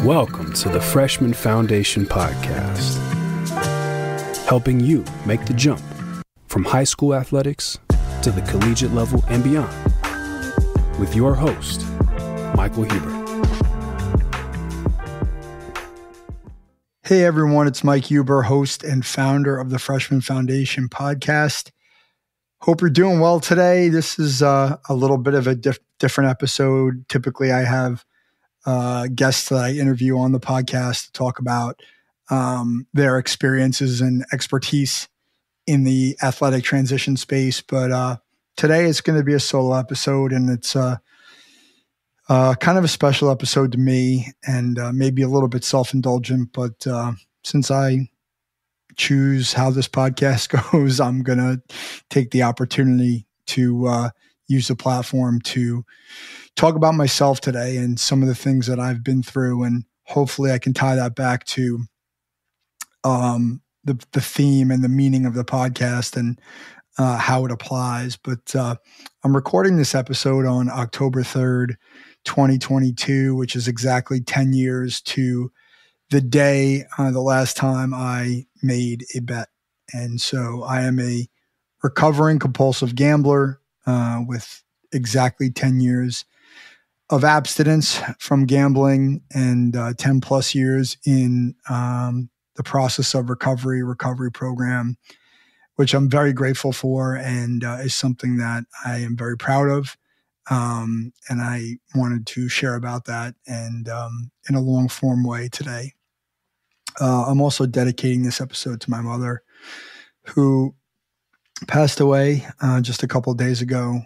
Welcome to the Freshman Foundation Podcast, helping you make the jump from high school athletics to the collegiate level and beyond, with your host, Michael Huber. Hey everyone, it's Mike Huber, host and founder of the Freshman Foundation Podcast. Hope you're doing well today. This is a little bit of a different episode. Typically, I have guests that I interview on the podcast to talk about their experiences and expertise in the athletic transition space. But today it's going to be a solo episode, and it's kind of a special episode to me, and maybe a little bit self-indulgent. But since I choose how this podcast goes, I'm going to take the opportunity to use the platform to talk about myself today and some of the things that I've been through. And hopefully I can tie that back to the theme and the meaning of the podcast and how it applies. But I'm recording this episode on October 3rd, 2022, which is exactly 10 years to the day, the last time I made a bet. And so I am a recovering compulsive gambler with exactly 10 years of abstinence from gambling and 10 plus years in the process of recovery program, which I'm very grateful for and is something that I am very proud of. And I wanted to share about that and in a long form way today. I'm also dedicating this episode to my mother, who passed away just a couple of days ago.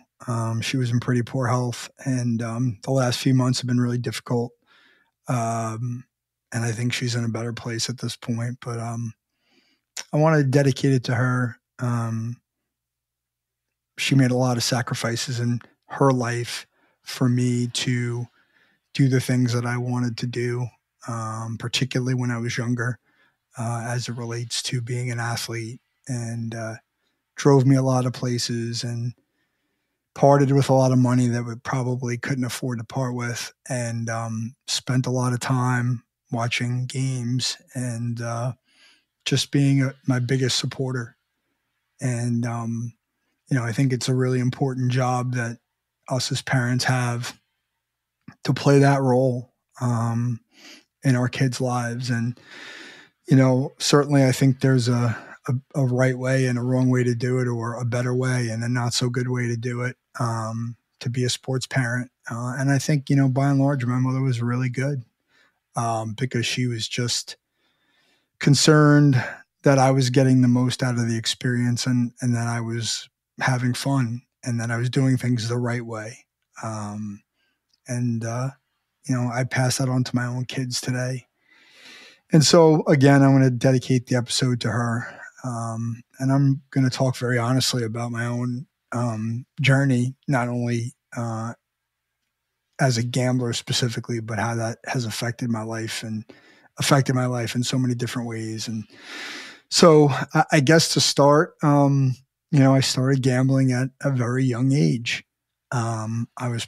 She was in pretty poor health, and the last few months have been really difficult. And I think she's in a better place at this point. But I want to dedicate it to her. She made a lot of sacrifices in her life for me to do the things that I wanted to do, particularly when I was younger, as it relates to being an athlete, and drove me a lot of places and parted with a lot of money that we probably couldn't afford to part with, and spent a lot of time watching games and just being my biggest supporter. And, I think it's a really important job that us as parents have to play that role in our kids' lives. And, certainly I think there's a right way and a wrong way to do it, or a better way and a not so good way to do it, to be a sports parent. And I think, by and large, my mother was really good because she was just concerned that I was getting the most out of the experience and that I was having fun and that I was doing things the right way. I pass that on to my own kids today. And so, again, I'm going to dedicate the episode to her. And I'm going to talk very honestly about my own journey, not only as a gambler specifically, but how that has affected my life in so many different ways. And so I guess to start, I started gambling at a very young age. I was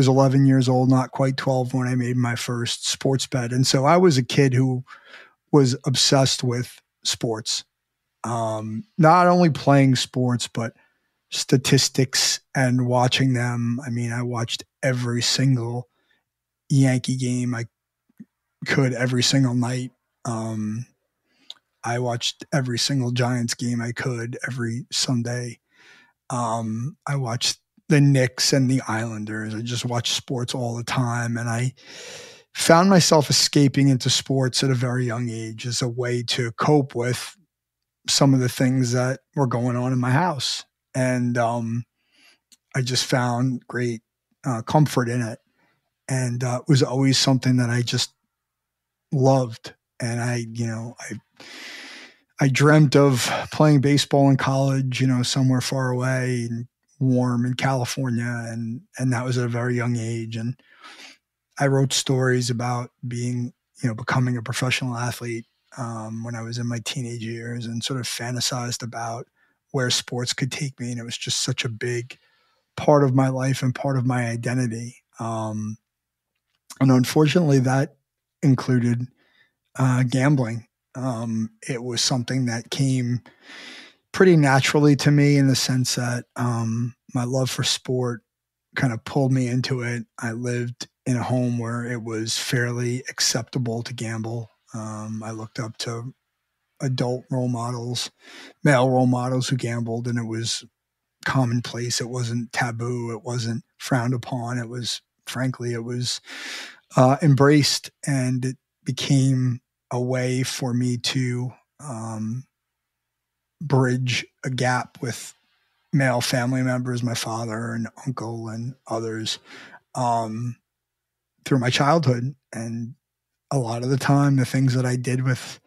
11 years old, not quite 12, when I made my first sports bet. And so I was a kid who was obsessed with sports, not only playing sports, but statistics and watching them. I mean, I watched every single Yankee game I could every single night. I watched every single Giants game I could every Sunday. I watched the Knicks and the Islanders. I just watched sports all the time. And I found myself escaping into sports at a very young age as a way to cope with some of the things that were going on in my house. And I just found great comfort in it. And it was always something that I just loved. And I dreamt of playing baseball in college, somewhere far away and warm in California. And that was at a very young age. And I wrote stories about becoming a professional athlete when I was in my teenage years, and sort of fantasized about where sports could take me. And it was just such a big part of my life and part of my identity. And unfortunately, that included gambling. It was something that came pretty naturally to me in the sense that my love for sport kind of pulled me into it. I lived in a home where it was fairly acceptable to gamble. I looked up to adult role models, male role models who gambled, and it was commonplace. It wasn't taboo. It wasn't frowned upon. It was, frankly, it was embraced, and it became a way for me to bridge a gap with male family members, my father and uncle and others, through my childhood. And a lot of the time, the things that I did with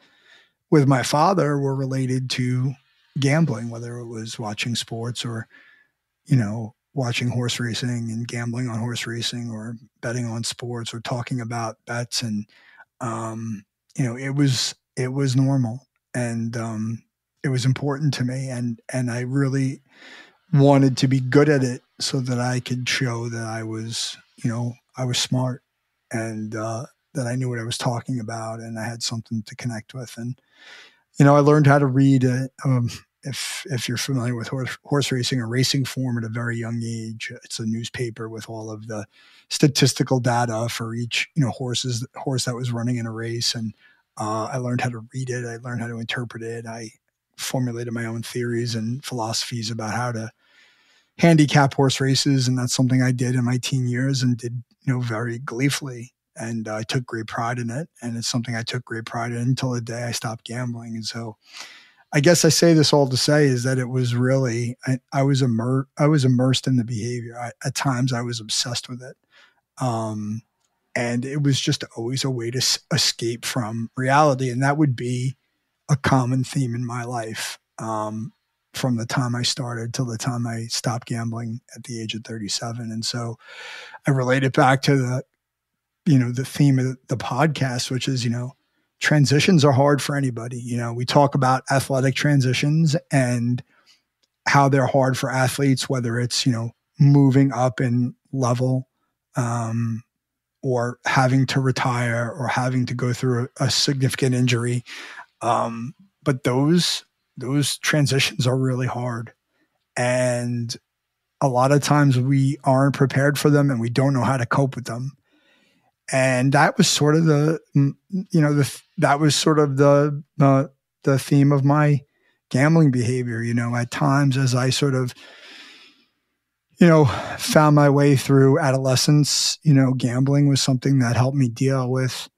my father were related to gambling, whether it was watching sports or, watching horse racing and gambling on horse racing, or betting on sports, or talking about bets. And, it was normal, and it was important to me. And I really wanted to be good at it so that I could show that I was smart, and that I knew what I was talking about, and I had something to connect with. And, I learned how to read, if you're familiar with horse racing, a racing form, at a very young age. It's a newspaper with all of the statistical data for each, horse that was running in a race. And I learned how to read it. I learned how to interpret it. I formulated my own theories and philosophies about how to handicap horse races. And that's something I did in my teen years, and did, very gleefully. And I took great pride in it. And it's something I took great pride in until the day I stopped gambling. And so I guess I say this all to say is that it was really, I was immersed in the behavior. At times I was obsessed with it. And it was just always a way to escape from reality. And that would be a common theme in my life, from the time I started till the time I stopped gambling at the age of 37. And so I relate it back to the theme of the podcast, which is, transitions are hard for anybody. We talk about athletic transitions and how they're hard for athletes, whether it's, moving up in level, or having to retire, or having to go through a significant injury. But those transitions are really hard. And a lot of times we aren't prepared for them, and we don't know how to cope with them. And that was sort of the theme of my gambling behavior. At times, as I sort of, found my way through adolescence, gambling was something that helped me deal with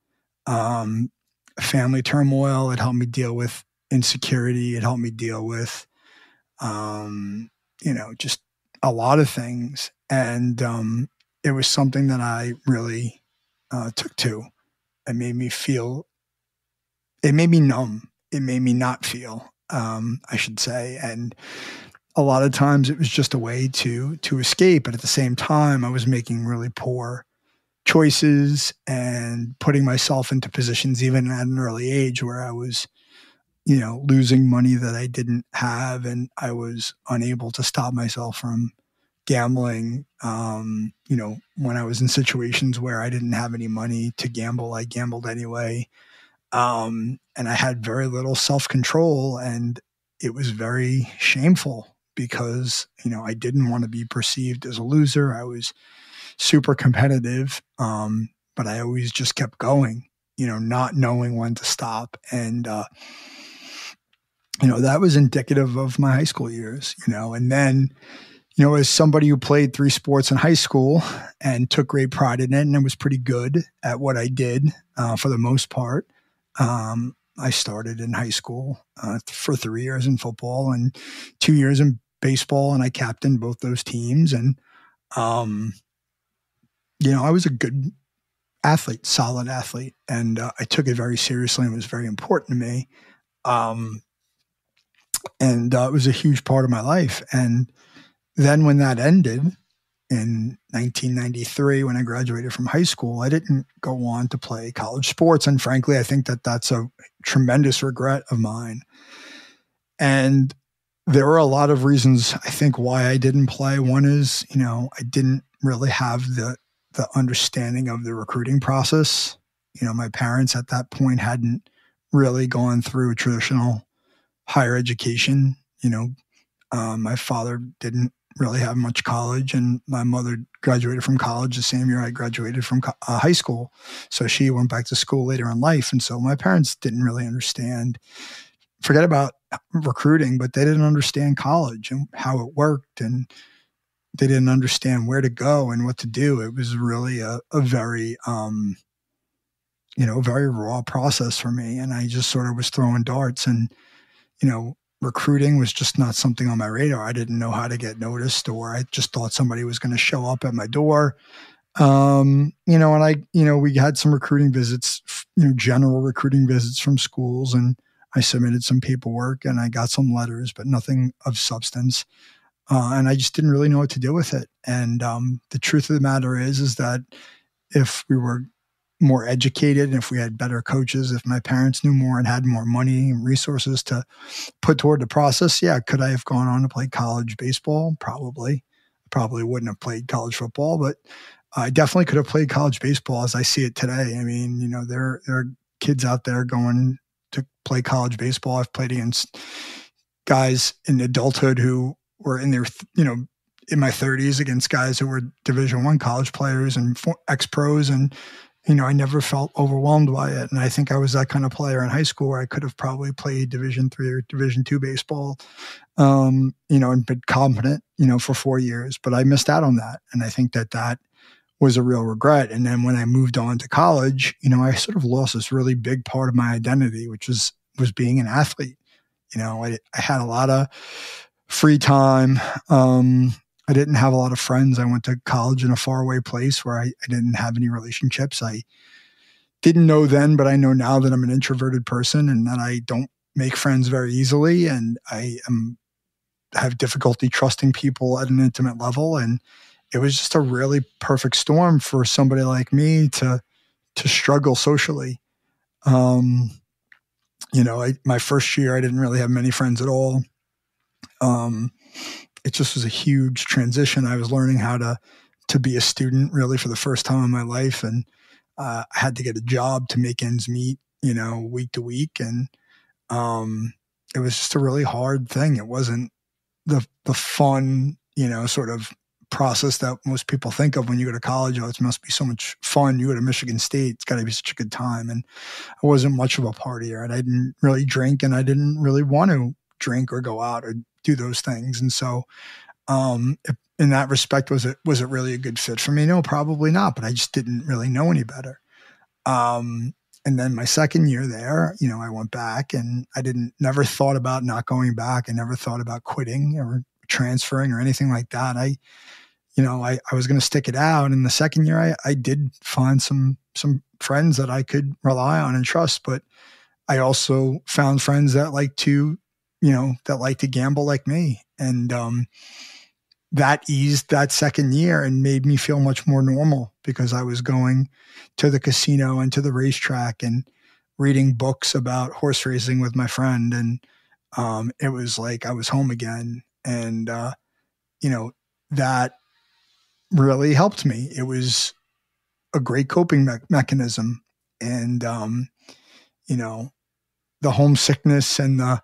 family turmoil. It helped me deal with insecurity. It helped me deal with, just a lot of things. And it was something that I really took to. It made me numb. It made me not feel, I should say. And a lot of times it was just a way to escape. But at the same time, I was making really poor choices and putting myself into positions, even at an early age, where I was, losing money that I didn't have. And I was unable to stop myself from gambling. When I was in situations where I didn't have any money to gamble, I gambled anyway. And I had very little self-control, and it was very shameful because, I didn't want to be perceived as a loser. I was super competitive. But I always just kept going, not knowing when to stop. And, that was indicative of my high school years, and then, as somebody who played 3 sports in high school and took great pride in it, and I was pretty good at what I did for the most part. I started in high school for 3 years in football and 2 years in baseball, and I captained both those teams. And, I was a good athlete, solid athlete, and I took it very seriously, and it was very important to me. And it was a huge part of my life. And then when that ended in 1993, when I graduated from high school, I didn't go on to play college sports. And frankly, I think that that's a tremendous regret of mine. And there were a lot of reasons, I think, why I didn't play. One is, I didn't really have the understanding of the recruiting process. My parents at that point hadn't really gone through a traditional higher education. My father didn't really have much college, and my mother graduated from college the same year I graduated from high school. So she went back to school later in life. And so my parents didn't really understand, forget about recruiting, but they didn't understand college and how it worked. And they didn't understand where to go and what to do. It was really a very, very raw process for me. And I just sort of was throwing darts, and, recruiting was just not something on my radar. I didn't know how to get noticed, or I just thought somebody was going to show up at my door. And we had some recruiting visits, general recruiting visits from schools, and I submitted some paperwork and I got some letters, but nothing of substance. And I just didn't really know what to do with it. And the truth of the matter is that if we were more educated, and if we had better coaches, if my parents knew more and had more money and resources to put toward the process, could I have gone on to play college baseball? Probably. Probably wouldn't have played college football, but I definitely could have played college baseball as I see it today. I mean, there are kids out there going to play college baseball. I've played against guys in adulthood who were in their, in my 30s, against guys who were Division I college players and ex-pros. And, I never felt overwhelmed by it. And I think I was that kind of player in high school where I could have probably played Division III or Division II baseball, and been competent, for 4 years. But I missed out on that. And I think that was a real regret. And then when I moved on to college, I sort of lost this really big part of my identity, which was being an athlete. I had a lot of free time. I didn't have a lot of friends. I went to college in a faraway place where I didn't have any relationships. I didn't know then, but I know now that I'm an introverted person and that I don't make friends very easily. And I have difficulty trusting people at an intimate level. And it was just a really perfect storm for somebody like me to struggle socially. My first year, I didn't really have many friends at all. It just was a huge transition. I was learning how to be a student really for the first time in my life. And I had to get a job to make ends meet, week to week. And it was just a really hard thing. It wasn't the fun, sort of process that most people think of when you go to college. Oh, it must be so much fun. You go to Michigan State, it's got to be such a good time. And I wasn't much of a partier, and I didn't really drink, and I didn't really want to drink or go out or do those things. And so in that respect, was it really a good fit for me? No, probably not, but I just didn't really know any better. And then my second year there, I went back, and I never thought about not going back. I never thought about quitting or transferring or anything like that. I was going to stick it out. And the second year I did find some friends that I could rely on and trust, but I also found friends that like to gamble like me. And, that eased that second year and made me feel much more normal, because I was going to the casino and to the racetrack and reading books about horse racing with my friend. And, it was like I was home again. And, that really helped me. It was a great coping mechanism. And, the homesickness and the,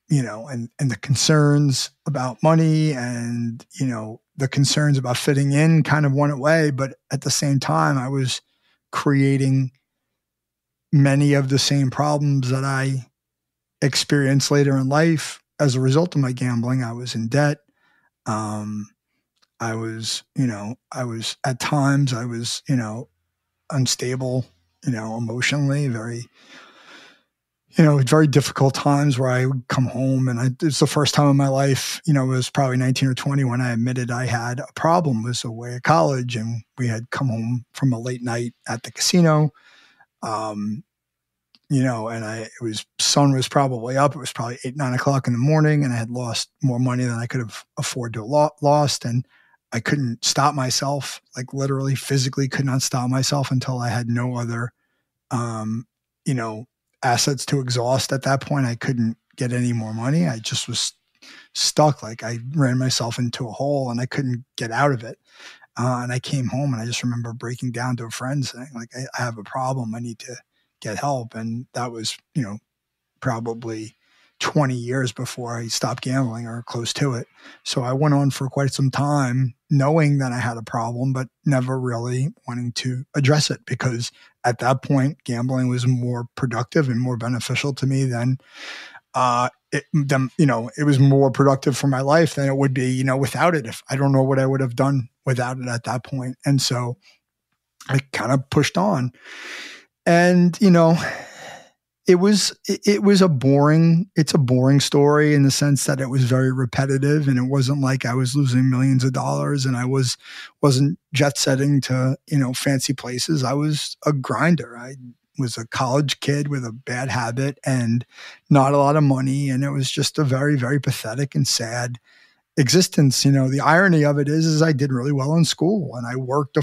and the concerns about money and, the concerns about fitting in kind of went away. But at the same time, I was creating many of the same problems that I experienced later in life as a result of my gambling. I was in debt. I was at times, unstable, emotionally, very difficult times where I would come home, and it's the first time in my life, it was probably 19 or 20 when I admitted I had a problem. It was away at college, and we had come home from a late night at the casino. Sun was probably up. It was probably 8, 9 o'clock in the morning, and I had lost more money than I could have afforded to have lost. And I couldn't stop myself, like literally physically could not stop myself until I had no other, assets to exhaust. At that point, I couldn't get any more money. I just was stuck. Like I ran myself into a hole and I couldn't get out of it. And I came home and I just remember breaking down to a friend saying like, I have a problem. I need to get help. And that was, probably 20 years before I stopped gambling or close to it. So I went on for quite some time knowing that I had a problem, but never really wanting to address it, because at that point, gambling was more productive and more beneficial to me than it was more productive for my life than it would be, without it. If I don't know what I would have done without it at that point. And so I kind of pushed on, and, it's a boring story in the sense that it was very repetitive, and it wasn't like I was losing millions of dollars and I wasn't jet setting to, fancy places. I was a grinder. I was a college kid with a bad habit and not a lot of money. And it was just a very, very pathetic and sad existence. The irony of it is I did really well in school and I worked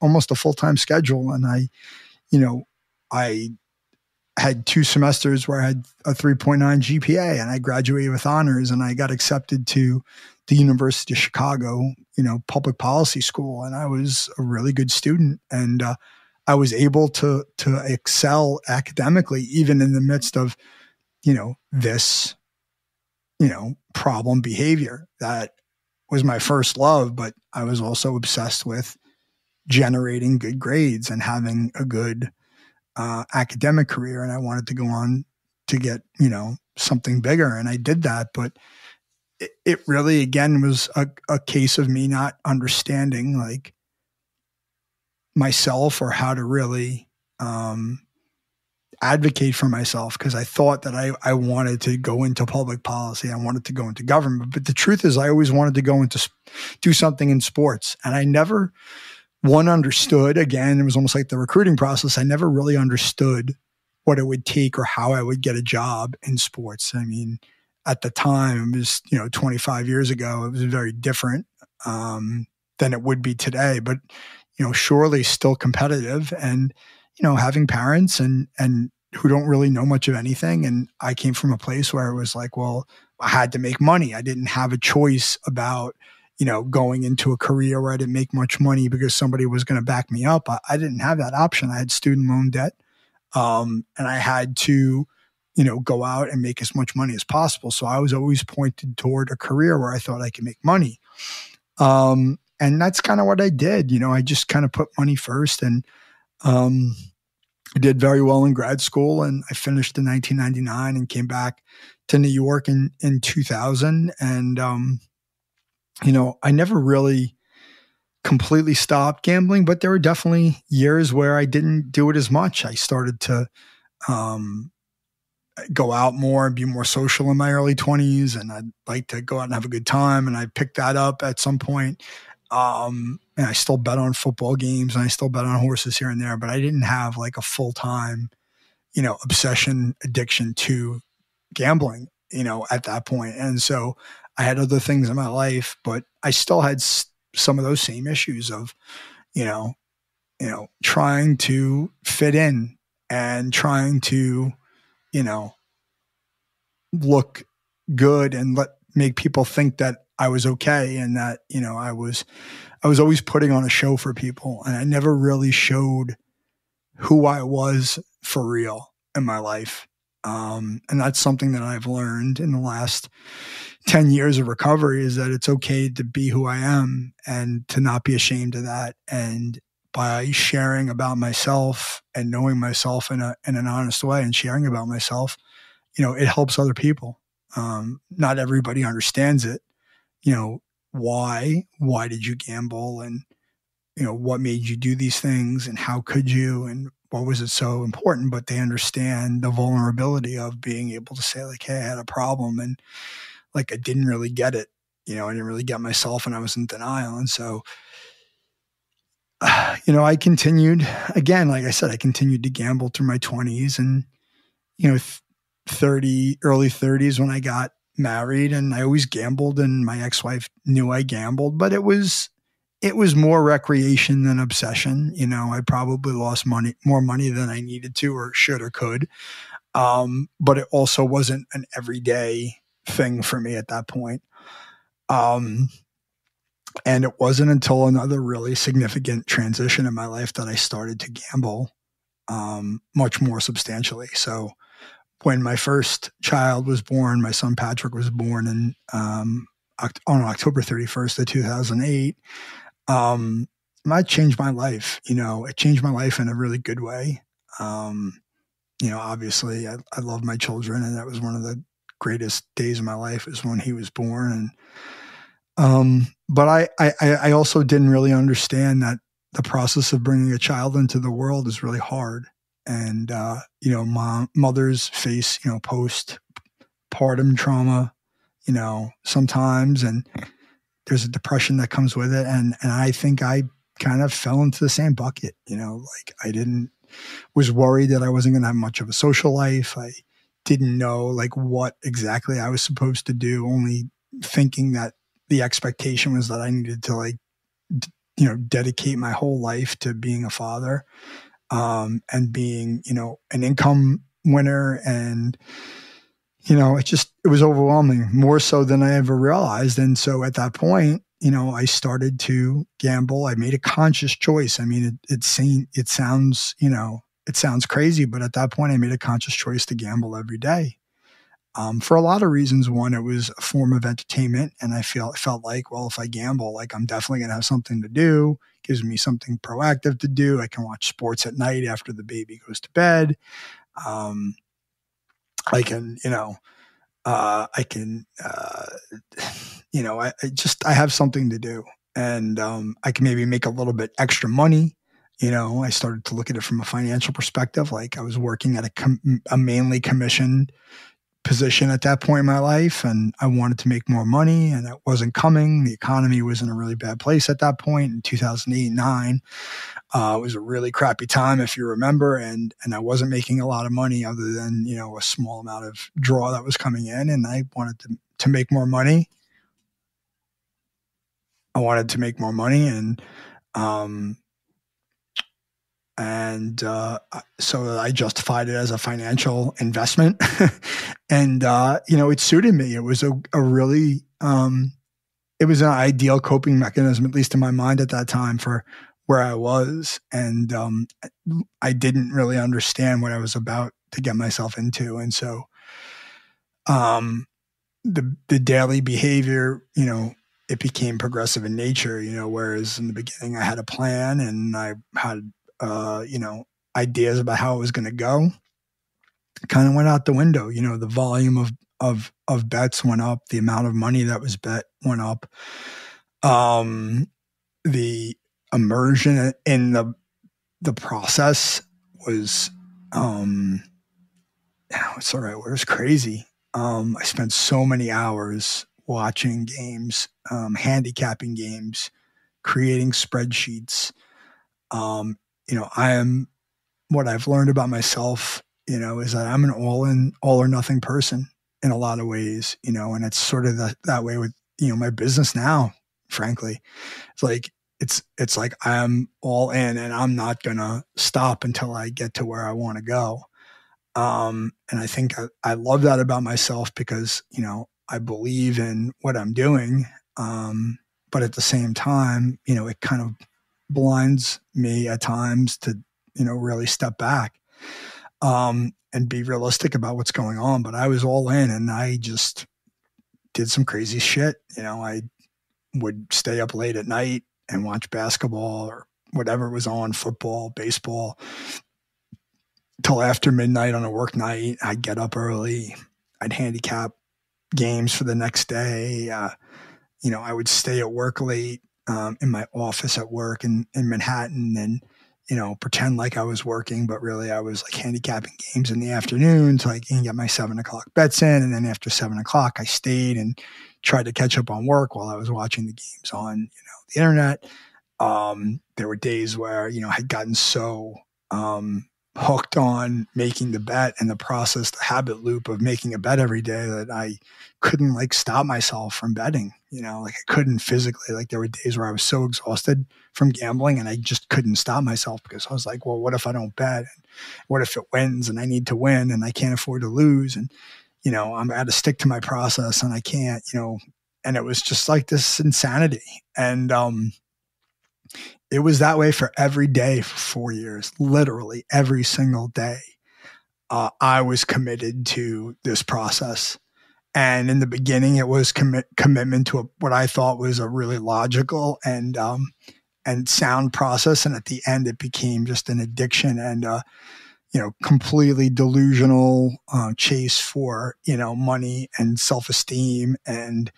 almost a full-time schedule. And I had 2 semesters where I had a 3.9 GPA and I graduated with honors, and I got accepted to the University of Chicago, public policy school. And I was a really good student, and I was able to excel academically, even in the midst of, this, problem behavior that was my first love. But I was also obsessed with generating good grades and having a good academic career. And I wanted to go on to get, something bigger. And I did that. But it really, again, was a case of me not understanding like myself or how to really advocate for myself, because I thought that I wanted to go into public policy. I wanted to go into government. But the truth is I always wanted to go into do something in sports. And I never understood, again, it was almost like the recruiting process. I never really understood what it would take or how I would get a job in sports. I mean, at the time, it was, 25 years ago, it was very different than it would be today. But, surely still competitive, and, having parents and who don't really know much of anything. And I came from a place where it was like, well, I had to make money. I didn't have a choice about, going into a career where I didn't make much money because somebody was going to back me up. I didn't have that option. I had student loan debt. And I had to, go out and make as much money as possible. So I was always pointed toward a career where I thought I could make money. And that's kind of what I did. I just kind of put money first, and I did very well in grad school, and I finished in 1999 and came back to New York in 2000. And, I never really completely stopped gambling, but there were definitely years where I didn't do it as much. I started to go out more and be more social in my early 20s, and I'd like to go out and have a good time. And I picked that up at some point. And I still bet on football games, and I still bet on horses here and there, but I didn't have like a full-time, obsession, addiction to gambling, at that point. And so I had other things in my life, but I still had some of those same issues of, trying to fit in and trying to, look good and make people think that I was okay, and that, I was always putting on a show for people, and I never really showed who I was for real in my life. And that's something that I've learned in the last 10 years of recovery, is that it's okay to be who I am and to not be ashamed of that. And by sharing about myself and knowing myself in an honest way and sharing about myself, it helps other people. Not everybody understands it. Why did you gamble? And, what made you do these things, and how could you, and what was it so important? But they understand the vulnerability of being able to say like, hey, I had a problem, and like, I didn't really get it. I didn't really get myself, and I was in denial. And so, I continued, again, like I said, I continued to gamble through my 20s, and, early 30s when I got married, and I always gambled, and my ex-wife knew I gambled, but it was more recreation than obsession. I probably lost more money than I needed to, or should, or could. But it also wasn't an everyday thing for me at that point. And it wasn't until another really significant transition in my life that I started to gamble much more substantially. So when my first child was born, my son Patrick was born on October 31st of 2008. That changed my life. It changed my life in a really good way. Obviously I love my children, and that was one of the greatest days of my life is when he was born. But I also didn't really understand that the process of bringing a child into the world is really hard. And, mothers face, postpartum trauma, sometimes, and there's a depression that comes with it. And I think I kind of fell into the same bucket, I was worried that I wasn't going to have much of a social life. I didn't know what exactly I was supposed to do, only thinking that the expectation was that I needed to dedicate my whole life to being a father. And being, an income winner. And, it was overwhelming, more so than I ever realized. And so at that point, I started to gamble. I made a conscious choice. I mean, it sounds crazy, but at that point I made a conscious choice to gamble every day. For a lot of reasons. One, it was a form of entertainment, and I felt like, well, if I gamble, I'm definitely going to have something to do. Gives me something proactive to do. I can watch sports at night after the baby goes to bed. I have something to do, and I can maybe make a little bit extra money. I started to look at it from a financial perspective. I was working at a mainly commissioned position at that point in my life, and I wanted to make more money, and it wasn't coming. The economy was in a really bad place at that point in 2008-9. It was a really crappy time, if you remember, and I wasn't making a lot of money other than, a small amount of draw that was coming in, and I wanted to make more money. I wanted to make more money, so I justified it as a financial investment. And, it suited me. It was a really, it was an ideal coping mechanism, at least in my mind at that time, for where I was. And I didn't really understand what I was about to get myself into. And so the daily behavior, it became progressive in nature, whereas in the beginning I had a plan and I had ideas about how it was going to go. It kind of went out the window. The volume of bets went up. The amount of money that was bet went up. The immersion in the process was, what's the right word? It was crazy. I spent so many hours watching games, handicapping games, creating spreadsheets. What I've learned about myself, is that I'm an all or nothing person in a lot of ways, and it's sort of that way with, my business now, frankly. It's like I'm all in and I'm not going to stop until I get to where I want to go. And I think I love that about myself because, I believe in what I'm doing. But at the same time, it kind of blinds me at times to, really step back, and be realistic about what's going on. But I was all in and I just did some crazy shit. I would stay up late at night and watch basketball or whatever was on, football, baseball, till after midnight on a work night. I'd get up early. I'd handicap games for the next day. I would stay at work late, in my office at work in Manhattan and, pretend like I was working, but really I was handicapping games in the afternoon so I can get my 7:00 bets in. And then after 7:00, I stayed and tried to catch up on work while I was watching the games on, the internet. There were days where, I had gotten so, hooked on making the bet and the process, the habit loop of making a bet every day, that I couldn't like stop myself from betting. Like I couldn't physically, like there were days where I was so exhausted from gambling and I just couldn't stop myself because I was like, well, what if I don't bet? And what if it wins and I need to win and I can't afford to lose? And, I had to stick to my process and I can't, and it was just like this insanity. And, it was that way for every day for 4 years, literally every single day. I was committed to this process. And in the beginning, it was commitment to what I thought was a really logical and sound process. And at the end, it became just an addiction and, completely delusional chase for, money and self-esteem and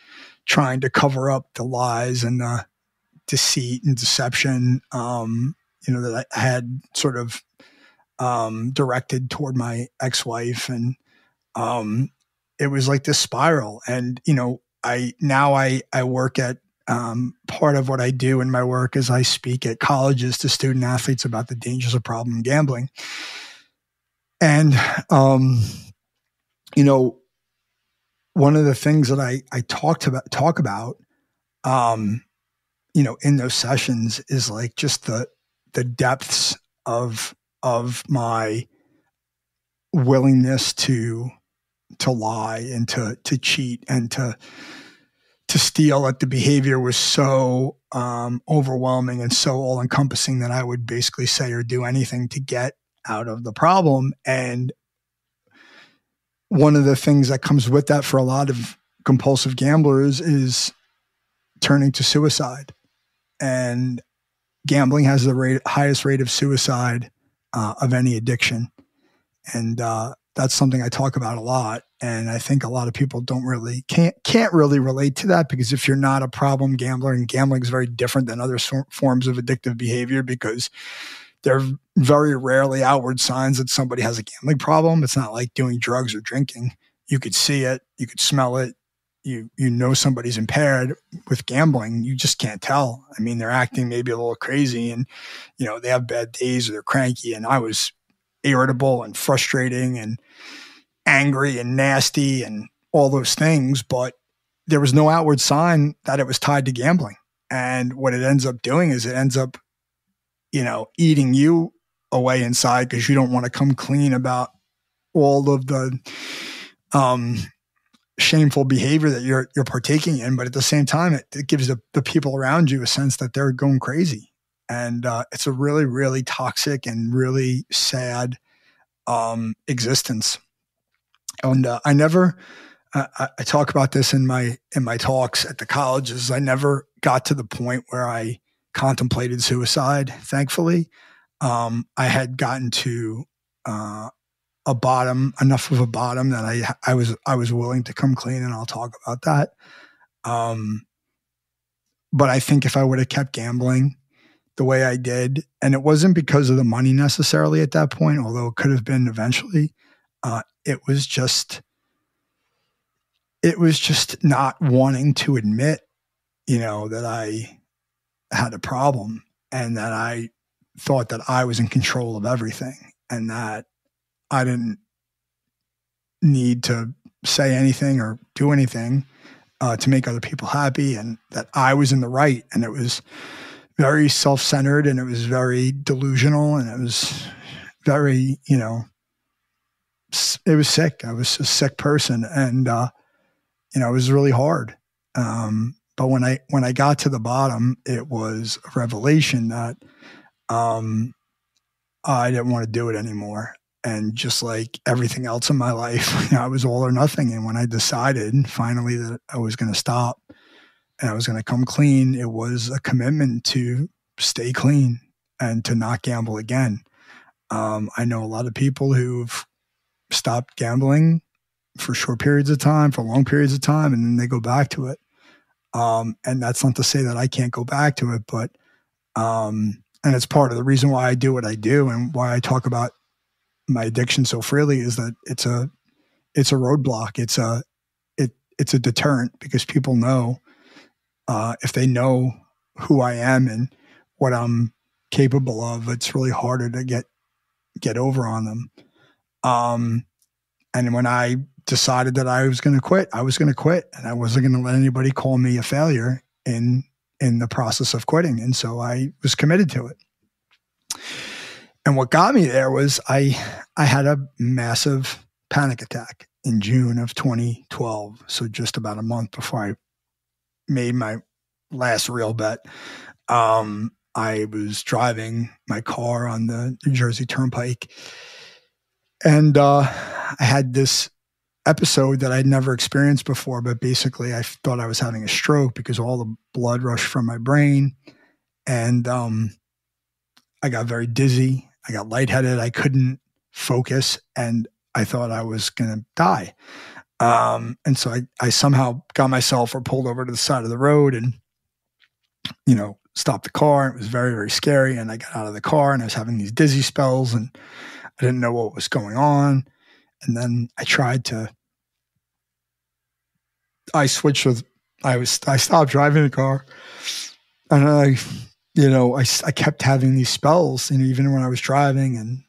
trying to cover up the lies and the deceit and deception, that I had sort of directed toward my ex-wife. And it was like this spiral. And, I work at part of what I do in my work is I speak at colleges to student athletes about the dangers of problem gambling. And, one of the things that I talk about, in those sessions is like just the depths of my willingness to lie and to cheat and to steal. That the behavior was so overwhelming and so all encompassing that I would basically say or do anything to get out of the problem. And one of the things that comes with that for a lot of compulsive gamblers is turning to suicide. And gambling has the highest rate of suicide of any addiction. And that's something I talk about a lot. And I think a lot of people can't really relate to that, because if you're not a problem gambler, and gambling is very different than other forms of addictive behavior, because there are very rarely outward signs that somebody has a gambling problem. It's not like doing drugs or drinking. You could see it, you could smell it. You know somebody's impaired. With gambling, you just can't tell. I mean, they're acting maybe a little crazy and, they have bad days or they're cranky. And I was irritable and frustrating and angry and nasty and all those things, but there was no outward sign that it was tied to gambling. And what it ends up doing is it ends up, eating you away inside, because you don't want to come clean about all of the, shameful behavior that you're partaking in. But at the same time, it gives the people around you a sense that they're going crazy. And it's a really, really toxic and really sad existence. And I talk about this in my talks at the colleges. I never got to the point where I contemplated suicide, thankfully. I had gotten to enough of a bottom that I was willing to come clean, and I'll talk about that. But I think if I would have kept gambling the way I did, and it wasn't because of the money necessarily at that point, although it could have been eventually, it was just not wanting to admit, that I had a problem and that I thought that I was in control of everything and that I didn't need to say anything or do anything to make other people happy, and that I was in the right. And it was very self-centered, and it was very delusional, and it was very, it was sick. I was a sick person, and it was really hard. But when I got to the bottom, it was a revelation that I didn't want to do it anymore. And just like everything else in my life, I was all or nothing. And when I decided finally that I was going to stop and I was going to come clean, it was a commitment to stay clean and to not gamble again. I know a lot of people who've stopped gambling for short periods of time, for long periods of time, and then they go back to it. And that's not to say that I can't go back to it, but and it's part of the reason why I do what I do and why I talk about my addiction so freely, is that it's a roadblock. It's a deterrent, because people know, if they know who I am and what I'm capable of, it's really harder to get get over on them. And when I decided that I was going to quit, I was going to quit, and I wasn't going to let anybody call me a failure in the process of quitting. And so I was committed to it. And what got me there was I had a massive panic attack in June of 2012. So just about a month before I made my last real bet. I was driving my car on the New Jersey Turnpike, and I had this episode that I'd never experienced before, but basically I thought I was having a stroke because all the blood rushed from my brain, and I got very dizzy. I got lightheaded. I couldn't focus, and I thought I was going to die. And so I somehow got myself or pulled over to the side of the road and, stopped the car. It was very, very scary. And I got out of the car and I was having these dizzy spells and I didn't know what was going on. And then I stopped driving the car, and I kept having these spells, even when I was driving, and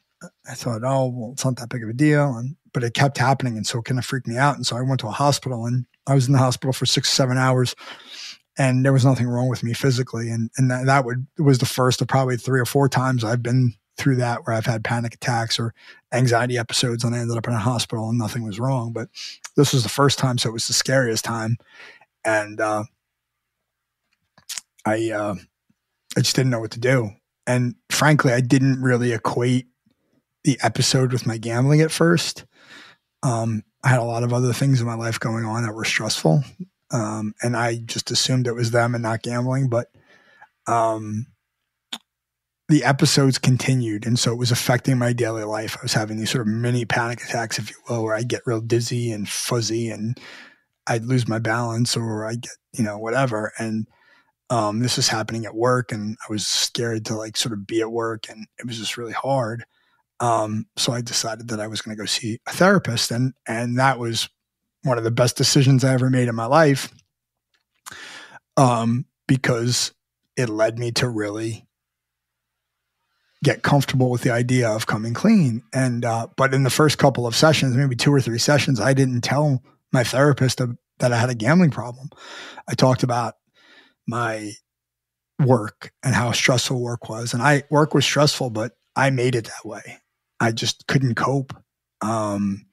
I thought, oh, well, it's not that big of a deal. But it kept happening. And so it kind of freaked me out. And so I went to a hospital, and I was in the hospital for 6 or 7 hours, and there was nothing wrong with me physically. And that was the first of probably 3 or 4 times I've been through that, where I've had panic attacks or anxiety episodes, and I ended up in a hospital and nothing was wrong. But this was the first time. So it was the scariest time. And I just didn't know what to do. And frankly, I didn't really equate the episode with my gambling at first. I had a lot of other things in my life going on that were stressful. And I just assumed it was them and not gambling. But the episodes continued. And so it was affecting my daily life. I was having these sort of mini panic attacks, if you will, where I'd get real dizzy and fuzzy and I'd lose my balance, or I'd get, whatever. And this was happening at work, and I was scared to sort of be at work, and it was just really hard. So I decided that I was going to go see a therapist, and that was one of the best decisions I ever made in my life, because it led me to really get comfortable with the idea of coming clean. And but in the first couple of sessions, maybe 2 or 3 sessions, I didn't tell my therapist that I had a gambling problem. I talked about my work and how stressful work was. And work was stressful, but I made it that way. I just couldn't cope. And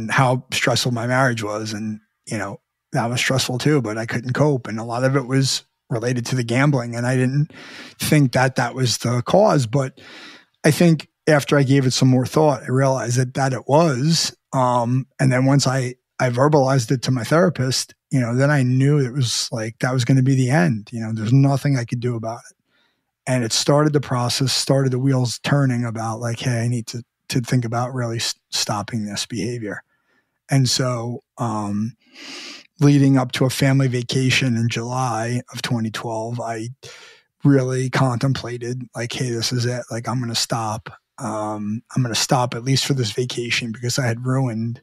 how stressful my marriage was. And, that was stressful too, but I couldn't cope. And a lot of it was related to the gambling. And I didn't think that was the cause. But I think after I gave it some more thought, I realized that it was. And then once I verbalized it to my therapist, then I knew it was that was going to be the end. There's nothing I could do about it. And it started the process, started the wheels turning about hey, I need to think about really stopping this behavior. And so, leading up to a family vacation in July of 2012, I really contemplated hey, this is it. I'm going to stop. I'm going to stop at least for this vacation, because I had ruined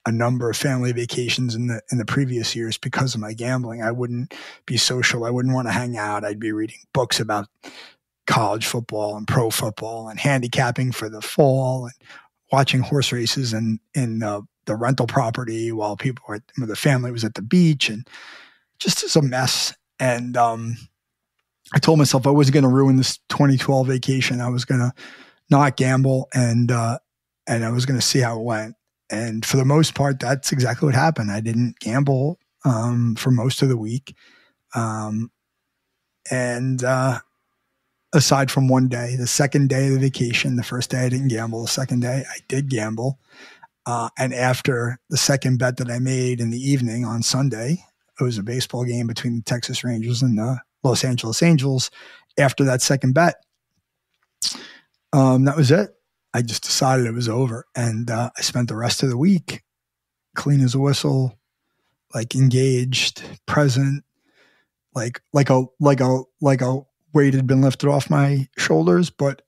a number of family vacations in the previous years because of my gambling. I wouldn't be social. I wouldn't want to hang out. I'd be reading books about college football and pro football and handicapping for the fall and watching horse races in the rental property while the family was at the beach, and just as a mess. And I told myself I wasn't going to ruin this 2012 vacation. I was going to not gamble, and I was going to see how it went. And for the most part, that's exactly what happened. I didn't gamble for most of the week. Aside from one day, the second day of the vacation, the first day I didn't gamble. The second day I did gamble. And after the second bet that I made in the evening on Sunday, it was a baseball game between the Texas Rangers and the Los Angeles Angels. After that second bet, that was it. I just decided it was over. And I spent the rest of the week clean as a whistle, engaged, present, like a weight had been lifted off my shoulders. But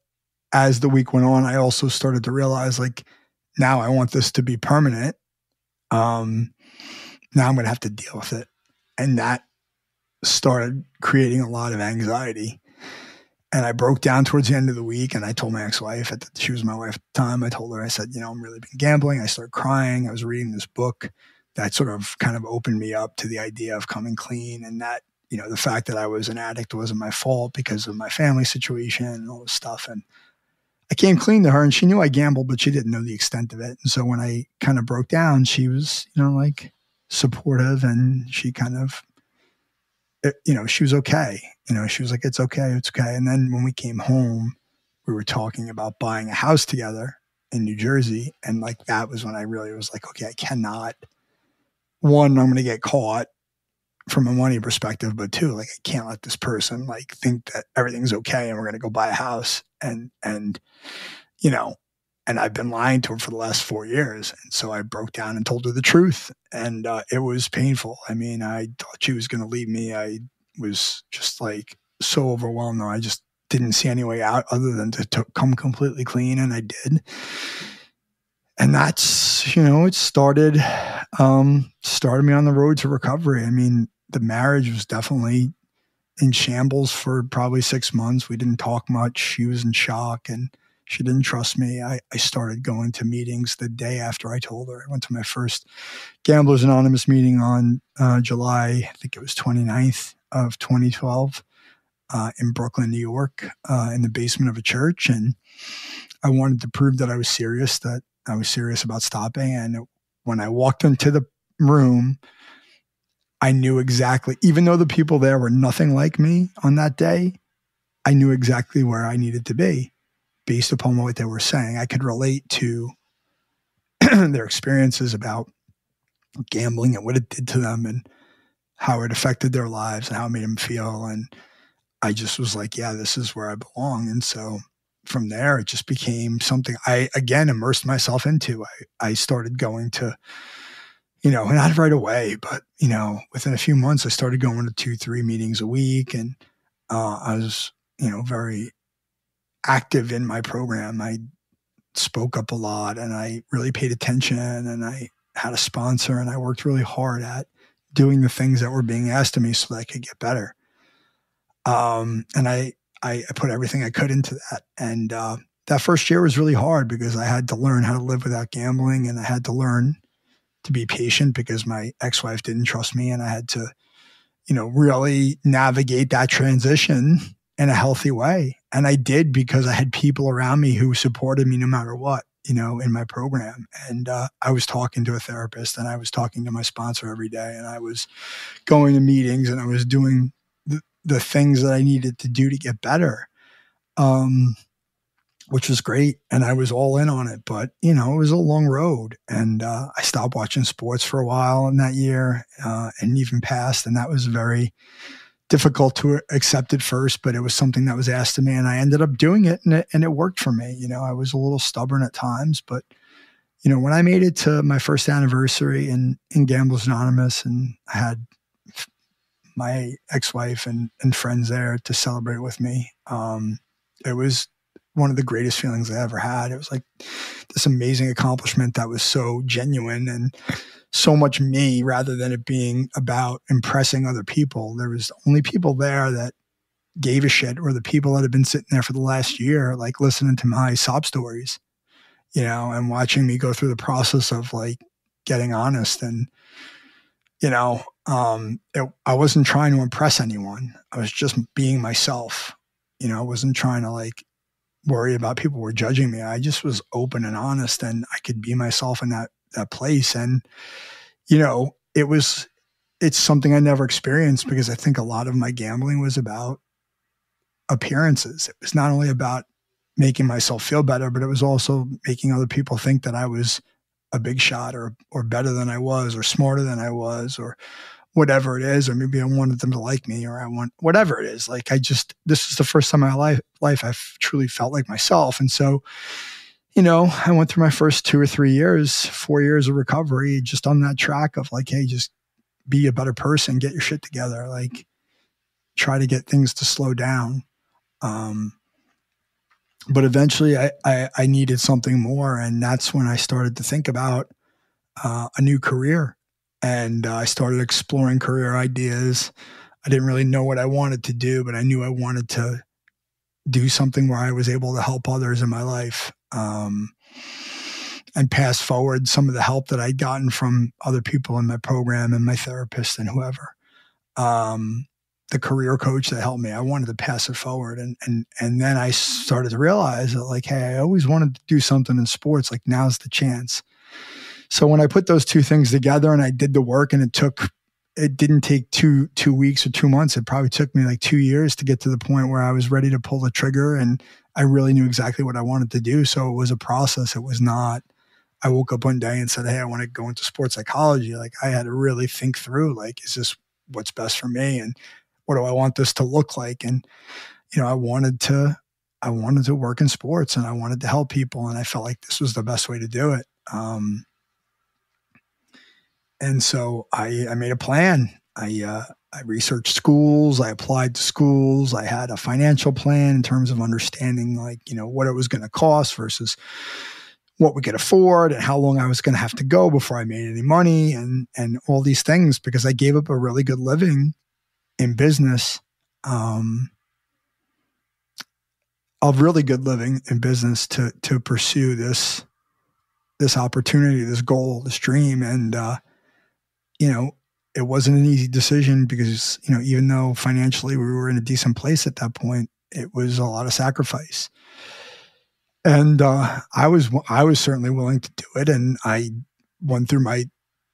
as the week went on, I also started to realize now I want this to be permanent. Now I'm going to have to deal with it. And that started creating a lot of anxiety. And I broke down towards the end of the week, and I told my ex-wife, she was my wife at the time, I told her, I said, I'm really been gambling. I started crying. I was reading this book that sort of kind of opened me up to the idea of coming clean, and that, the fact that I was an addict wasn't my fault because of my family situation and all this stuff. And I came clean to her, and she knew I gambled, but she didn't know the extent of it. And so when I kind of broke down, she was, like supportive, and she kind of, she was okay. She was like, it's okay. It's okay. And then when we came home, we were talking about buying a house together in New Jersey. And like, that was when I really was like, okay, I cannot, one, I'm going to get caught from a money perspective, but two, like, I can't let this person like think that everything's okay and we're going to go buy a house. And I've been lying to her for the last 4 years. And so I broke down and told her the truth. And it was painful. I mean, I thought she was going to leave me. I was just like so overwhelmed. I just didn't see any way out other than to come completely clean. And I did. And that's, it started me on the road to recovery. I mean, the marriage was definitely in shambles for probably 6 months. We didn't talk much. She was in shock and she didn't trust me. I started going to meetings the day after I told her. I went to my first Gamblers Anonymous meeting on July, I think it was 29th of 2012 in Brooklyn, New York, in the basement of a church. And I wanted to prove that I was serious about stopping. And when I walked into the room, I knew exactly, even though the people there were nothing like me on that day, I knew exactly where I needed to be based upon what they were saying. I could relate to their experiences about gambling and what it did to them and how it affected their lives and how it made them feel. And I just was like, yeah, this is where I belong. And so from there, it just became something I, again, immersed myself into. I started going to, not right away, but, within a few months, I started going to 2-3 meetings a week. And I was, very active in my program. I spoke up a lot and I really paid attention, and I had a sponsor, and I worked really hard at doing the things that were being asked of me so that I could get better. And I put everything I could into that. And that first year was really hard because I had to learn how to live without gambling, and I had to learn to be patient because my ex-wife didn't trust me, and I had to, really navigate that transition in a healthy way. And I did because I had people around me who supported me no matter what, in my program. And I was talking to a therapist, and I was talking to my sponsor every day, and I was going to meetings, and I was doing the things that I needed to do to get better, which was great. And I was all in on it, but it was a long road. And I stopped watching sports for a while in that year, and even past. And that was very difficult to accept at first, but it was something that was asked of me, and I ended up doing it, and it worked for me. I was a little stubborn at times, but when I made it to my first anniversary in Gamblers Anonymous, and I had my ex-wife and friends there to celebrate with me, it was one of the greatest feelings I ever had. It was like this amazing accomplishment that was so genuine and so much me rather than it being about impressing other people. There was only people there that gave a shit, or the people that had been sitting there for the last year, like listening to my sob stories, and watching me go through the process of like getting honest. And, I wasn't trying to impress anyone. I was just being myself. I wasn't trying to like worry about people were judging me. I just was open and honest, and I could be myself in that place. And, it's something I never experienced because I think a lot of my gambling was about appearances. It was not only about making myself feel better, but it was also making other people think that I was a big shot or better than I was, or smarter than I was, or whatever it is. Or maybe I wanted them to like me, or I want whatever it is. Like this is the first time in my life I've truly felt like myself. And so, I went through my first 2 or 3 years, 4 years of recovery, just on that track of like, hey, just be a better person, get your shit together, like try to get things to slow down. But eventually I needed something more. And that's when I started to think about a new career. And I started exploring career ideas. I didn't really know what I wanted to do, but I knew I wanted to do something where I was able to help others in my life, and pass forward some of the help that I'd gotten from other people in my program and my therapist and whoever. The career coach that helped me, I wanted to pass it forward. And then I started to realize that, like, hey, I always wanted to do something in sports. Like, now's the chance. So when I put those two things together and I did the work, and it didn't take two weeks or 2 months. It probably took me like 2 years to get to the point where I was ready to pull the trigger, and I really knew exactly what I wanted to do. So it was a process. It was not, I woke up one day and said, hey, I want to go into sports psychology. Like, I had to really think through, like, is this what's best for me? And what do I want this to look like? And, I wanted to work in sports, and I wanted to help people. And I felt like this was the best way to do it. And so I made a plan. I researched schools. I applied to schools. I had a financial plan in terms of understanding, like, what it was going to cost versus what we could afford, and how long I was going to have to go before I made any money, and all these things, because I gave up a really good living in business, a really good living in business to pursue this opportunity, this goal, this dream. And, it wasn't an easy decision because, even though financially we were in a decent place at that point, it was a lot of sacrifice. And I was certainly willing to do it. And I went through my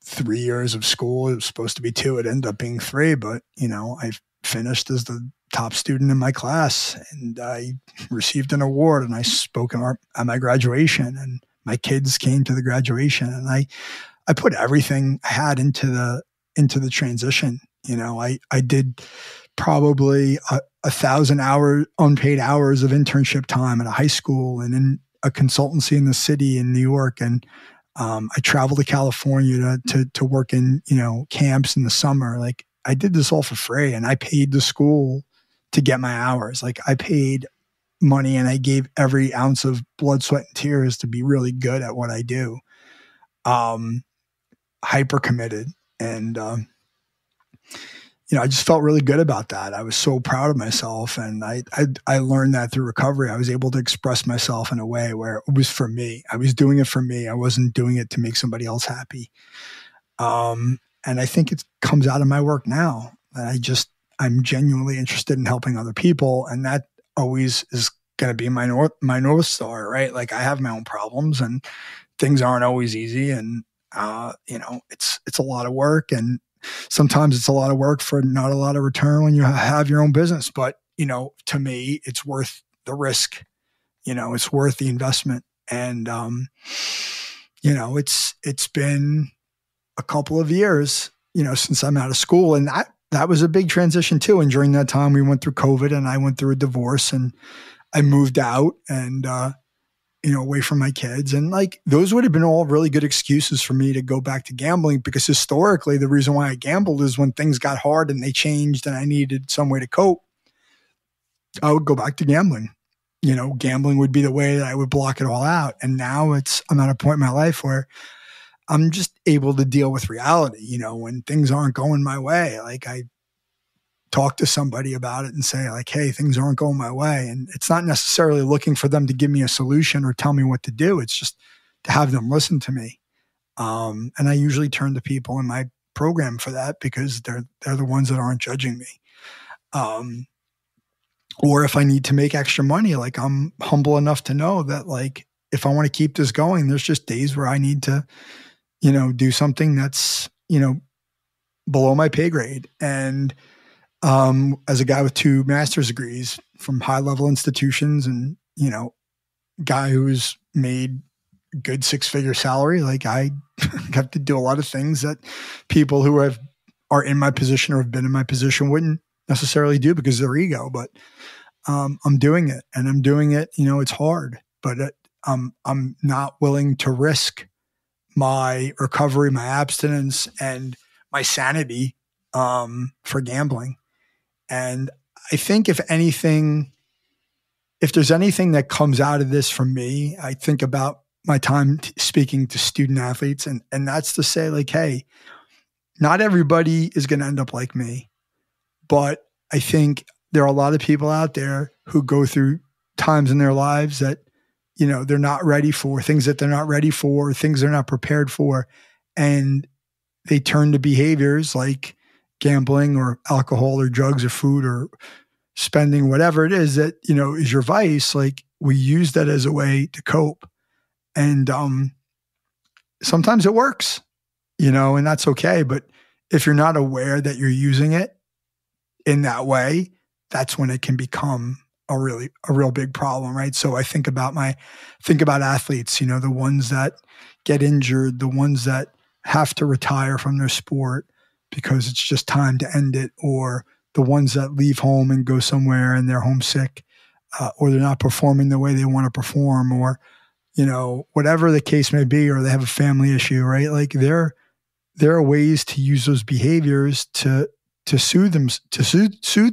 3 years of school. It was supposed to be 2. It ended up being 3. But, I finished as the top student in my class, and I received an award, and I spoke at my graduation, and my kids came to the graduation, and I put everything I had into the transition. I did probably 1,000 unpaid hours of internship time at a high school and in a consultancy in the city in New York. And I traveled to California to work in, camps in the summer. Like, I did this all for free, and I paid the school to get my hours. Like, I paid money, and I gave every ounce of blood, sweat, and tears to be really good at what I do. Hyper committed. And, I just felt really good about that. I was so proud of myself. And I learned that through recovery. I was able to express myself in a way where it was for me. I was doing it for me. I wasn't doing it to make somebody else happy. And I think it comes out of my work now. I'm genuinely interested in helping other people. And that always is going to be my North Star, right? Like, I have my own problems, and things aren't always easy. And, it's a lot of work, and sometimes it's a lot of work for not a lot of return when you have your own business. But, to me, it's worth the risk, it's worth the investment. And, it's been a couple of years, since I'm out of school, and that was a big transition too. And during that time we went through COVID, and I went through a divorce, and I moved out and, away from my kids. And, like, those would have been all really good excuses for me to go back to gambling, because historically the reason why I gambled is when things got hard and they changed and I needed some way to cope, I would go back to gambling. Gambling would be the way that I would block it all out. And now I'm at a point in my life where I'm just able to deal with reality. When things aren't going my way, like, I talk to somebody about it and say, like, hey, things aren't going my way. And it's not necessarily looking for them to give me a solution or tell me what to do. It's just to have them listen to me. And I usually turn to people in my program for that, because they're the ones that aren't judging me. Or if I need to make extra money, like, I'm humble enough to know that, like, if I want to keep this going, there's just days where I need to, do something that's, below my pay grade. And, as a guy with 2 master's degrees from high level institutions, and, guy who's made good 6-figure salary, like, I have to do a lot of things that people who are in my position or have been in my position wouldn't necessarily do because of their ego. But, I'm doing it, and I'm doing it, it's hard, but I'm not willing to risk my recovery, my abstinence, and my sanity, for gambling. And I think if there's anything that comes out of this for me, I think about my time speaking to student athletes, and that's to say, like, hey, not everybody is going to end up like me, but I think there are a lot of people out there who go through times in their lives that, they're not ready for, things that they're not ready for, things they're not prepared for. And they turn to behaviors like gambling or alcohol or drugs or food or spending, whatever it is that, is your vice. Like, we use that as a way to cope. And sometimes it works, and that's okay. But if you're not aware that you're using it in that way, that's when it can become a real big problem, right? So I think about athletes, the ones that get injured, the ones that have to retire from their sport because it's just time to end it, or the ones that leave home and go somewhere and they're homesick, or they're not performing the way they want to perform, or, whatever the case may be, or they have a family issue, right? Like, there are ways to use those behaviors to soothe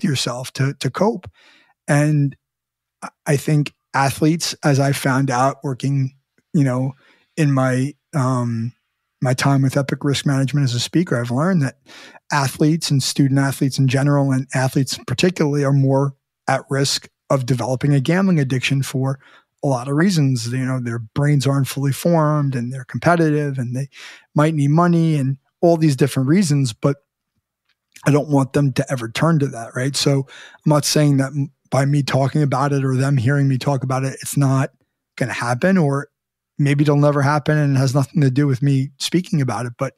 yourself, to cope. And I think athletes, as I found out working, in my time with Epic Risk Management as a speaker, I've learned that athletes and student athletes in general, and athletes particularly, are more at risk of developing a gambling addiction for a lot of reasons. Their brains aren't fully formed, and they're competitive, and they might need money, and all these different reasons. But I don't want them to ever turn to that, right? So I'm not saying that by me talking about it or them hearing me talk about it, it's not going to happen, or maybe it'll never happen and it has nothing to do with me speaking about it. But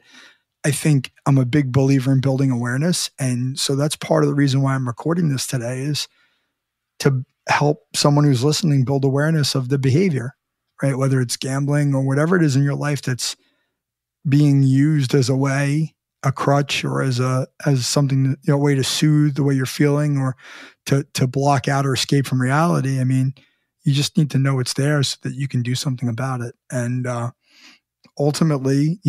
I think I'm a big believer in building awareness. And so that's part of the reason why I'm recording this today, is to help someone who's listening build awareness of the behavior, right? Whether it's gambling or whatever it is in your life that's being used as a way, a crutch, or as something, a way to soothe the way you're feeling, or to block out or escape from reality. I mean, you just need to know it's there so that you can do something about it. And ultimately,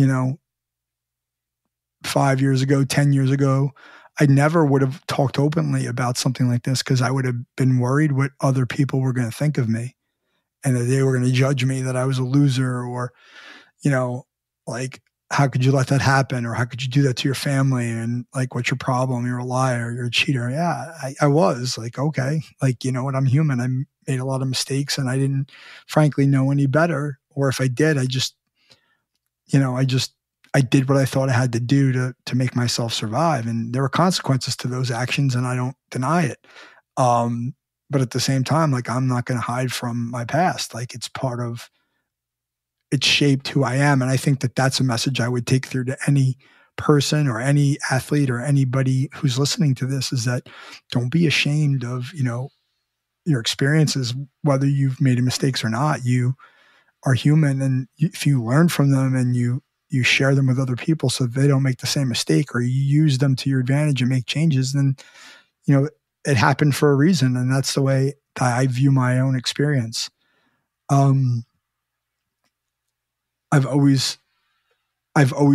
5 years ago, 10 years ago, I never would have talked openly about something like this, because I would have been worried what other people were going to think of me, and that they were going to judge me, that I was a loser, or, like, how could you let that happen? Or how could you do that to your family? And like, what's your problem? You're a liar. You're a cheater. Yeah, I was like, okay, like, what? I'm human. I made a lot of mistakes, and I didn't frankly know any better. Or if I did, I did what I thought I had to do to make myself survive. And there were consequences to those actions, and I don't deny it. But at the same time, like, I'm not going to hide from my past. Like, it's shaped who I am. And I think that that's a message I would take through to any person or any athlete or anybody who's listening to this, is that don't be ashamed of, your experiences, whether you've made mistakes or not. You are human. And if you learn from them and you share them with other people so that they don't make the same mistake, or you use them to your advantage and make changes, then, it happened for a reason. And that's the way that I view my own experience. I've always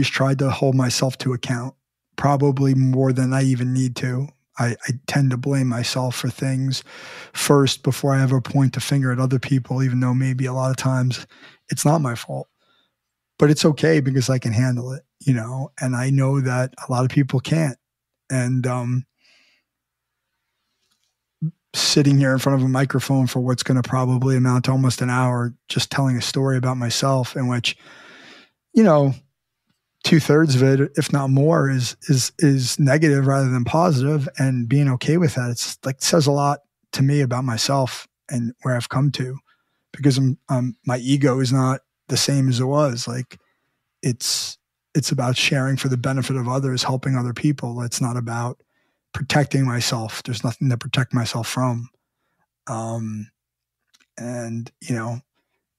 tried to hold myself to account, probably more than I even need to. I tend to blame myself for things first before I ever point the finger at other people, even though maybe a lot of times it's not my fault. But it's okay, because I can handle it, and I know that a lot of people can't. And sitting here in front of a microphone for what's going to probably amount to almost an hour, just telling a story about myself, in which, 2/3 of it, if not more, is negative rather than positive, and being okay with that. It's like, says a lot to me about myself and where I've come to, because my ego is not the same as it was. Like, it's about sharing for the benefit of others, helping other people. It's not about protecting myself. There's nothing to protect myself from. And,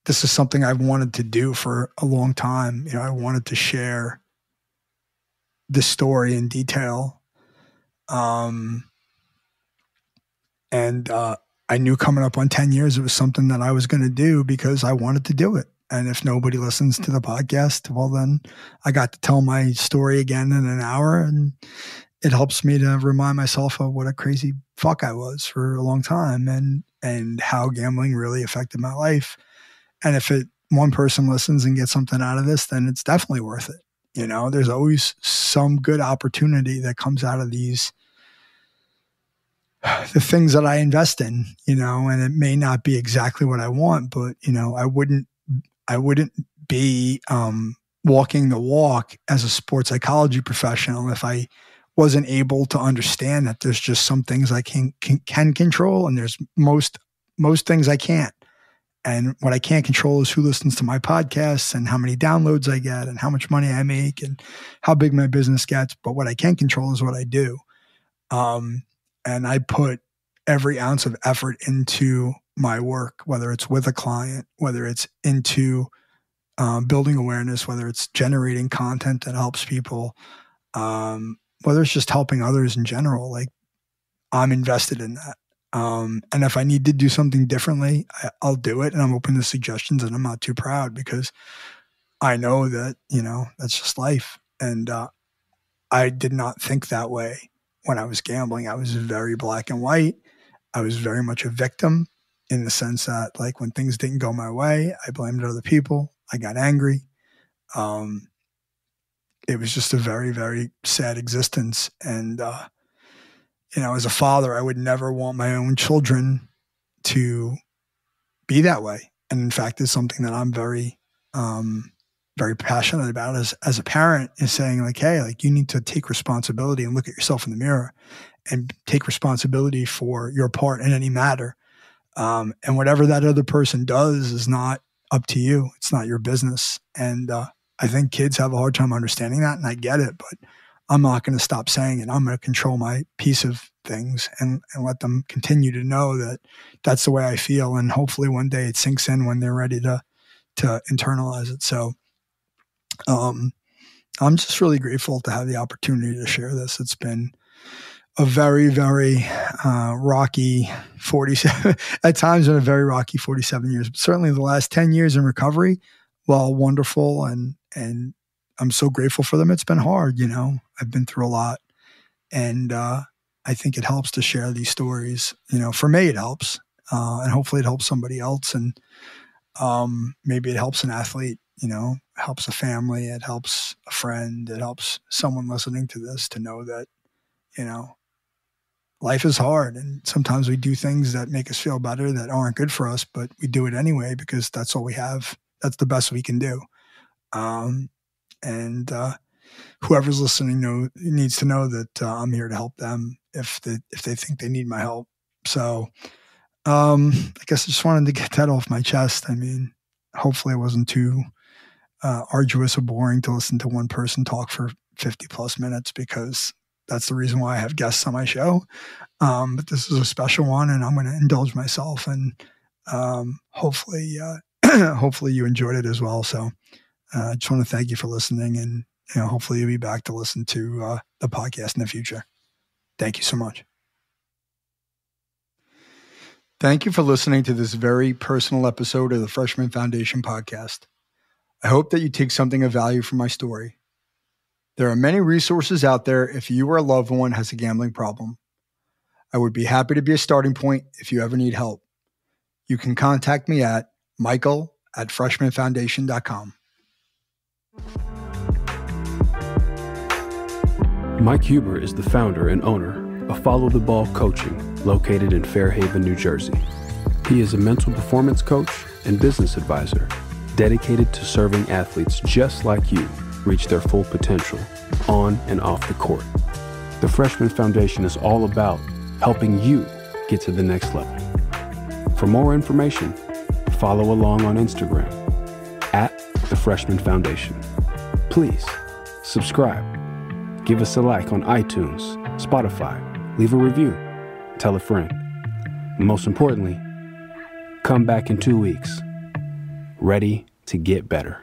this is something I've wanted to do for a long time. I wanted to share this story in detail. And I knew coming up on 10 years, it was something that I was going to do because I wanted to do it. And if nobody listens to the podcast, well, then I got to tell my story again in an hour, and it helps me to remind myself of what a crazy fuck I was for a long time, and how gambling really affected my life. And if one person listens and gets something out of this, then it's definitely worth it. There's always some good opportunity that comes out of these the things that I invest in, and it may not be exactly what I want, but, I wouldn't be walking the walk as a sports psychology professional if I wasn't able to understand that there's just some things I can control, and there's most things I can't. And what I can't control is who listens to my podcasts and how many downloads I get and how much money I make and how big my business gets. But what I can control is what I do. And I put every ounce of effort into my work, whether it's with a client, whether it's into building awareness, whether it's generating content that helps people, whether it's just helping others in general. Like, I'm invested in that. And if I need to do something differently, I'll do it. And I'm open to suggestions, and I'm not too proud, because I know that, that's just life. And I did not think that way when I was gambling. I was very black and white. I was very much a victim, in the sense that, like, when things didn't go my way, I blamed other people. I got angry. It was just a very, very sad existence. And, as a father, I would never want my own children to be that way. And in fact, it's something that I'm very, very passionate about as a parent, is saying, like, hey, like, you need to take responsibility and look at yourself in the mirror and take responsibility for your part in any matter. And whatever that other person does is not up to you. It's not your business. And I think kids have a hard time understanding that, and I get it, but I'm not going to stop saying it. I'm going to control my piece of things and let them continue to know that that's the way I feel. And hopefully one day it sinks in when they're ready to internalize it. So I'm just really grateful to have the opportunity to share this. It's been a very, very rocky 47, at times been a very rocky 47 years, but certainly the last 10 years in recovery, while wonderful and I'm so grateful for them, it's been hard. I've been through a lot, and I think it helps to share these stories. For me, it helps, and hopefully it helps somebody else, and maybe it helps an athlete, helps a family, it helps a friend, it helps someone listening to this to know that, life is hard, and sometimes we do things that make us feel better that aren't good for us, but we do it anyway because that's all we have. That's the best we can do. And whoever's listening needs to know that I'm here to help them if they think they need my help. So I guess I just wanted to get that off my chest. I mean, hopefully it wasn't too arduous or boring to listen to one person talk for 50 plus minutes, because that's the reason why I have guests on my show. But this is a special one, and I'm going to indulge myself, and hopefully you enjoyed it as well. So I just want to thank you for listening, and hopefully you'll be back to listen to the podcast in the future. Thank you so much. Thank you for listening to this very personal episode of the Freshman Foundation podcast. I hope that you take something of value from my story. There are many resources out there if you or a loved one has a gambling problem. I would be happy to be a starting point if you ever need help. You can contact me at michael@freshmanfoundation.com. Mike Huber is the founder and owner of Follow the Ball Coaching, located in Fairhaven, New Jersey. He is a mental performance coach and business advisor dedicated to serving athletes just like you reach their full potential on and off the court. The Freshman Foundation is all about helping you get to the next level. For more information, follow along on Instagram @The Freshman Foundation. Please subscribe, give us a like on iTunes, Spotify, leave a review, tell a friend. And most importantly, come back in 2 weeks, ready to get better.